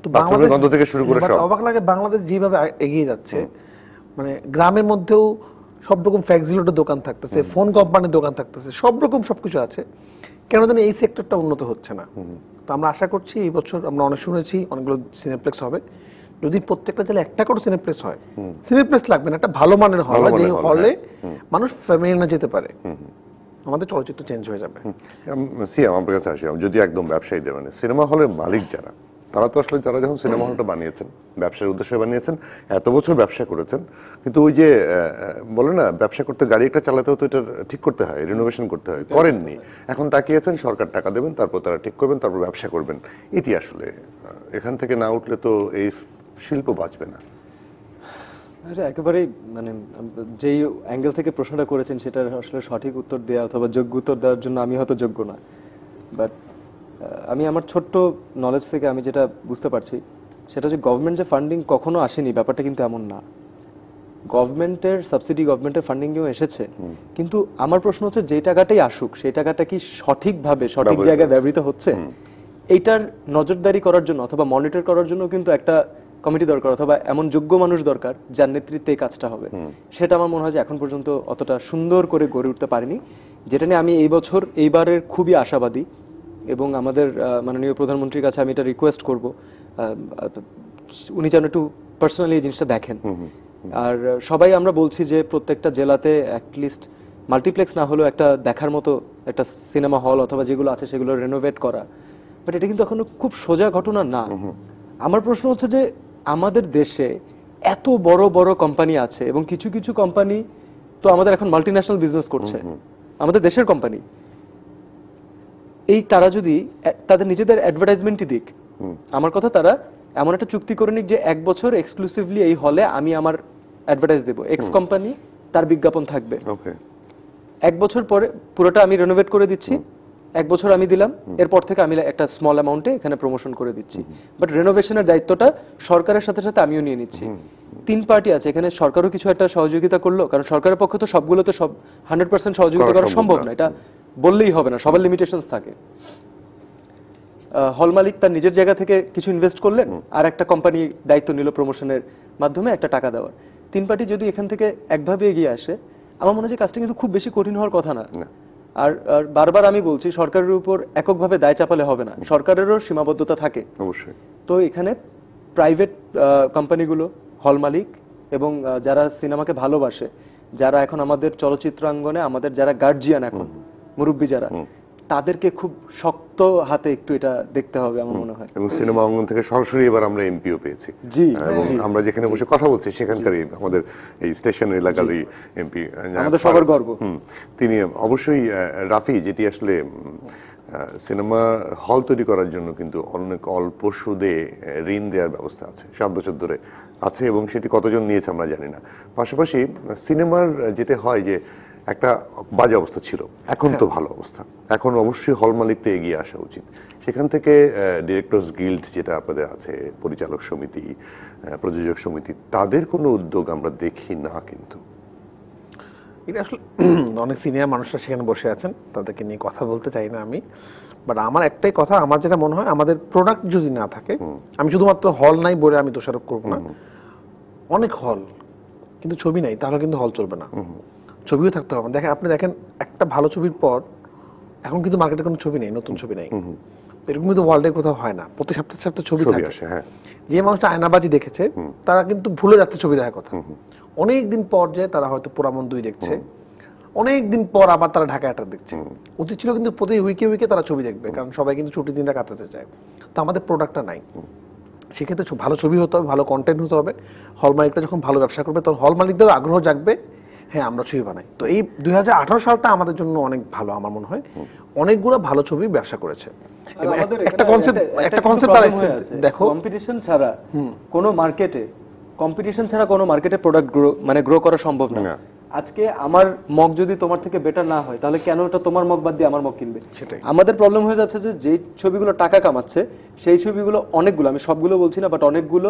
তো বাংলাদেশ থেকে শুরু করে সব অবাক লাগে, বাংলাদেশ যেভাবে এগিয়ে যাচ্ছে, মানে গ্রামের মধ্যেও সব রকম ফ্যাক্সিলোটের দোকান থাকতেছে, ফোন কোম্পানির দোকান থাকতেছে, সব রকম সবকিছু আছে, কেন জানি এই সেক্টরটা উন্নত হচ্ছে না। তো আমরা আশা করছি এই বছর, আমরা অনেক শুনেছি অনেকগুলো সিনেপ্লেক্স হবে, যদি প্রত্যেকটা জেলায় একটা করে সিনেপ্লেক্স হয়, সিনেপ্লেক্স লাগবে না, একটা ভালো মানের হল, যে হলে মানুষ ফ্যামিলি না যেতে পারে, আমাদের চলচ্চিত্র চেঞ্জ হয়ে যাবে। সিয়াম, আমার কাছে আসি, যদি একদম ব্যবসায়ীদের, মানে সিনেমা হলের মালিক যারা, তারা তো আসলে যারা যখন সিনেমা হলটা বানিয়েছেন ব্যবসার উদ্দেশ্যে বানিয়েছেন, এত বছর ব্যবসা করেছেন, কিন্তু ওই যে বলে না, ব্যবসা করতে গাড়ি একটা চালাতেও তো এটা ঠিক করতে হয়, রিনোভেশন করতে হয়, করেননি। এখন তাকিয়েছেন সরকার টাকা দেবেন, তারপর তারা ঠিক করবেন, তারপর ব্যবসা করবেন। এটি আসলে এখান থেকে না উঠলে তো এই শিল্প বাঁচবে না। একেবারেই, মানে যেই অ্যাঙ্গেল থেকে প্রশ্নটা করেছেন সেটার আসলে সঠিক উত্তর দেওয়া অথবা যোগ্য উত্তর দেওয়ার জন্য আমি হয়তো যোগ্য না, বাট আমি আমার ছোট্ট নলেজ থেকে আমি যেটা বুঝতে পারছি সেটা হচ্ছে গভর্নমেন্ট যে ফান্ডিং কখনো আসেনি, ব্যাপারটা কিন্তু এমন না। গভর্নমেন্টের সাবসিডি, গভর্নমেন্টের ফান্ডিংও এসেছে, কিন্তু আমার প্রশ্ন হচ্ছে যে টাকাটাই আসুক সেই টাকাটা কি সঠিকভাবে সঠিক জায়গায় ব্যবহৃত হচ্ছে, এইটার নজরদারি করার জন্য অথবা মনিটর করার জন্য কিন্তু একটা কমিটি দরকার, অথবা এমন যোগ্য মানুষ দরকার যার নেতৃত্বে এই কাজটা হবে। সেটা আমার মনে হয় যে এখন পর্যন্ত অতটা সুন্দর করে গড়ে উঠতে পারেনি, যেটা নিয়ে আমি এইবারের খুবই আশাবাদী, এবং আমাদের মাননীয় প্রধানমন্ত্রীর কাছে আমি এটা রিকোয়েস্ট করব, উনি যেন একটু পার্সোনালি এই জিনিসটা দেখেন। আর সবাই আমরা বলছি যে প্রত্যেকটা জেলাতে অ্যাটলিস্ট মাল্টিপ্লেক্স না হলেও একটা দেখার মতো একটা সিনেমা হল অথবা যেগুলো আছে সেগুলো রেনোভেট করা, বাট এটা কিন্তু এখনো খুব সোজা ঘটনা না। আমার প্রশ্ন হচ্ছে যে আমাদের দেশে এত বড় বড় কোম্পানি আছে, এবং কিছু কিছু কোম্পানি তো আমাদের এখন মাল্টিন্যাশনাল বিজনেস করছে, আমাদের দেশের কোম্পানি, এই তারা যদি তাদের নিজেদের অ্যাডভার্টাইজমেন্টই দিক, আমার কথা তারা এমন একটা চুক্তি করে নিক যে 1 বছর এক্সক্লুসিভলি এই হলে আমি আমার অ্যাডভার্টাইজ দেবো, এক্স কোম্পানি তার বিজ্ঞাপন থাকবে, 1 বছর পরে পুরোটা আমি রেনোভেট করে দিচ্ছি, 1 বছর আমি দিলাম, এরপর থেকে আমি একটা স্মল অ্যামাউন্টে এখানে প্রমোশন করে দিচ্ছি, বাট রেনোভেশনের দায়িত্বটা সরকারের সাথে সাথে আমিও নিয়ে নিচ্ছি। 3 পার্টি আছে এখানে, সরকারও কিছু একটা সহযোগিতা করলো, কারণ সরকারের পক্ষে তো সবগুলোতে সব 100% সহযোগিতা করা সম্ভব না, এটা বললেই হবে না, সবার লিমিটেশনস থাকে। হল মালিক তার নিজের জায়গা থেকে কিছু ইনভেস্ট করলেন, আর একটা কোম্পানি দায়িত্ব নিল প্রমোশনের মাধ্যমে একটা টাকা দেওয়ার। 3 পার্টি যদি এখান থেকে একভাবে এগিয়ে আসে, আমার মনে হয় যে কাজটা কিন্তু খুব বেশি কঠিন হওয়ার কথা না। আর বারবার আমি বলছি সরকারের উপর এককভাবে দায় চাপালে হবে না, সরকারেরও সীমাবদ্ধতা থাকে অবশ্যই। তো এখানে প্রাইভেট কোম্পানিগুলো, হল মালিক এবং যারা সিনেমাকে ভালোবাসে, যারা এখন আমাদের চলচ্চিত্রাঙ্গনে আমাদের যারা গার্জিয়ান, এখন মুরব্বী যারা, তাদেরকে খুব শক্ত হাতে একটু এটা দেখতে হবে আমার মনে হয়। এবং সিনেমা অঙ্গন থেকে সরাসরি এবার আমরা এমপিও পেয়েছি, জি, এবং আমরা যেখানে বসে কথা বলছি সেখানকারই আমাদের এই স্টেশনের এলাকারই এমপি, আমাদের সবার গর্ব। তিনি অবশ্যই রাফি, যেটি আসলে সিনেমা হল তৈরি করার জন্য কিন্তু অনেক অল্প সুদে ঋণ দেওয়ার ব্যবস্থা আছে, 7 বছর ধরে আছে, এবং সেটি কতজন নিয়েছে আমরা জানি না। পাশাপাশি সিনেমার যেতে হয় যে একটা বাজে অবস্থা ছিল, এখন তো ভালো অবস্থা, এখন অবশ্যই হল মালিকটা এগিয়ে আসা উচিত। সেখান থেকে ডিরেক্টরস গিল্ড যেটা আপনাদের আছে, পরিচালক সমিতি, প্রযোজক সমিতি, তাদের কোনো উদ্যোগ আমরা দেখি না, কিন্তু এটা আসলে অনেক সিনিয়র মানুষরা সেখানে বসে আছেন, তাদেরকে নিয়ে কথা বলতে চাই না আমি, বাট আমার একটাই কথা, আমার যেটা মনে হয়, আমাদের প্রোডাক্ট যদি না থাকে, আমি শুধুমাত্র হল নাই বলে আমি দোষারোপ করবো না, অনেক হল কিন্তু ছবি নাই, তাহলে কিন্তু হল চলবে না, ছবিও থাকতে হবে। দেখেন, আপনি দেখেন একটা ভালো ছবির পর এখন কিন্তু মার্কেটে কোনো ছবি নেই, নতুন ছবি নেই, এরকম কিন্তু ওয়ার্ল্ডে কোথাও হয় না, প্রতি সপ্তাহে সপ্তাহে ছবি থাকে। যে মানুষটা আয়নাবাজি দেখেছে তারা কিন্তু ভুলে যাচ্ছে ছবি দেখার কথা, অনেক দিন পর যে তারা হয়তো পোড়ামন 2 দেখছে, অনেক দিন পর আবার তারা ঢাকা একটা দেখছে। উচিত ছিল কিন্তু প্রতি উইকে উইকে তারা ছবি দেখবে, কারণ সবাই কিন্তু ছুটির দিনটা কাটাতে চায়। তো আমাদের প্রোডাক্টটা নাই, সেক্ষেত্রে ভালো ছবি হতে হবে, ভালো কন্টেন্ট হতে হবে। হল মালিকটা যখন ভালো ব্যবসা করবে তখন হল মালিকদের আগ্রহ জাগবে, হ্যাঁ আমরা ছবি বানাই। তো এই 2018 সালটা আমাদের জন্য অনেক ভালো, আমার মনে হয় অনেকগুলো ভালো ছবি ব্যবসা করেছে। এবং একটা কনসেপ্ট দেখো, কম্পিটিশন ছাড়া কোনো মার্কেটে প্রোডাক্ট গ্রো করা সম্ভব না। আজকে আমার মগ যদি তোমার থেকে বেটার না হয়, তাহলে কেন এটা তোমার মগ বাদ দিয়ে আমার মগ কিনবে? সেটাই আমাদের প্রবলেম হয়ে যাচ্ছে যে যেই ছবিগুলো টাকা কামাচ্ছে সেই ছবিগুলো অনেকগুলো, আমি সবগুলো বলছি না, বাট অনেকগুলো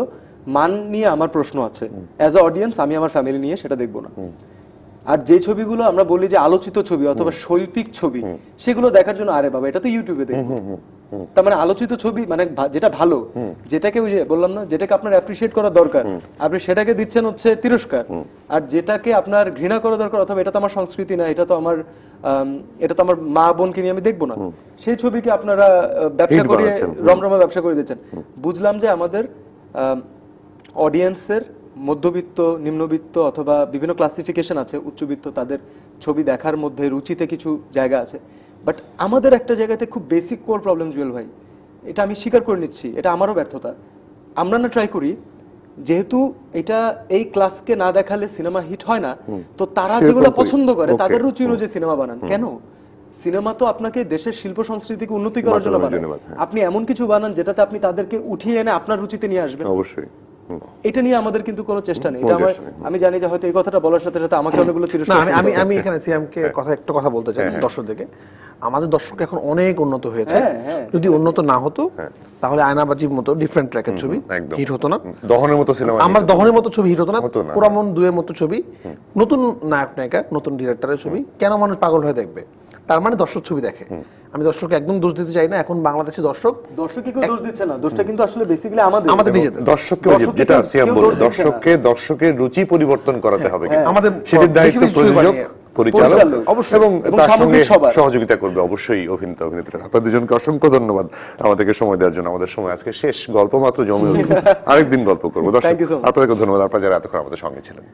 মান নিয়ে আমার প্রশ্ন আছে। অ্যাজ আ অডিয়েন্স আমি আমার ফ্যামিলি নিয়ে সেটা দেখবো না। আর যে ছবিগুলো আমরা বলি যে আলোচিত ছবি অথবা শৈল্পিক ছবি, সেগুলো দেখার জন্য আরে বাবা এটা তো ইউটিউবে দেখবো। তার মানে আলোচিত ছবি মানে যেটা ভালো, যেটাকে ওই যে বললাম না, যেটাকে আপনার অ্যাপ্রিশিয়েট করা দরকার, আপনি সেটাকে দিচ্ছেন হচ্ছে তিরস্কার। আর যেটাকে আপনার ঘৃণা করা দরকার, অথবা এটা তো আমার সংস্কৃতি না, এটা তো আমার মা বোনকে নিয়ে আমি দেখবো না, সেই ছবিকে আপনারা ব্যবসা করে রমরমা ব্যবসা করে দিচ্ছেন। বুঝলাম যে আমাদের অডিয়েন্সের মধ্যবিত্ত, নিম্নবিত্ত অথবা বিভিন্ন ক্লাসিফিকেশন আছে, উচ্চবিত্ত, তাদের ছবি দেখার মধ্যে রুচিতে কিছু জায়গা আছে। বাট আমাদের একটা জায়গাতে খুব বেসিক কোর প্রবলেম জুয়েল ভাই, এটা আমি স্বীকার করে নিচ্ছি, এটা আমারও ব্যর্থতা। আমরা না ট্রাই করি, যেহেতু এটা এই ক্লাসকে না দেখালে সিনেমা হিট হয় না, তো তারা যেগুলো পছন্দ করে তাদের রুচি অনুযায়ী সিনেমা বানান। কেন? সিনেমা তো আপনাকে দেশের শিল্প সংস্কৃতিকে উন্নতি করার জন্য বানান। আপনি এমন কিছু বানান যেটাতে আপনি তাদেরকে উঠিয়ে এনে আপনার রুচিতে নিয়ে আসবেন। অবশ্যই এটা নিয়ে আমাদের কিন্তু কোনো চেষ্টা নেই। এটা আমি জানি যে হয়তো এই কথাটা বলার সাথে সাথে আমাকে অনেকগুলো আমি এখানে সিএমকে কথা বলতে চাই দর্শকদেরকে। আমাদের দর্শক এখন অনেক উন্নত হয়েছে। যদি উন্নত না হতো তাহলে আয়নাবাজির মতো ডিফারেন্ট ট্র্যাকের ছবি হিট হতো না, দহনের মতো সিনেমা, আমার দহনের মতো ছবি হিট হতো না, পুরামন 2 এর মতো ছবি, নতুন নায়ক নায়িকা, নতুন ডিরেক্টরের ছবি, কেন মানুষ পাগল হয়ে দেখবে? তার মানে দর্শক ছবি দেখে। আমি দর্শককে একদম দোষ দিতে চাই না। এখন বাংলাদেশের দর্শককে কেউ দোষ দিচ্ছে না, দোষটা কিন্তু আসলে বেসিক্যালি আমাদের নিজেদের। দর্শককে, যেটা সিএম বলল, দর্শকের রুচি পরিবর্তন করাতে হবে। আমাদের সেটির দায়িত্ব প্রযোজক, পরিচালক এবং তার সঙ্গে সহযোগিতা করবে অবশ্যই অভিনেতা অভিনেত্রীরা। আপনাদের দুজনকে অসংখ্য ধন্যবাদ আমাদেরকে সময় দেওয়ার জন্য। আমাদের সময় আজকে শেষ, গল্প মাত্র জমে উঠবে, আরেকদিন গল্প করবো। দর্শক আপনাদেরকে ধন্যবাদ, আপনারা যারা এতক্ষণ আমাদের সঙ্গে ছিলেন।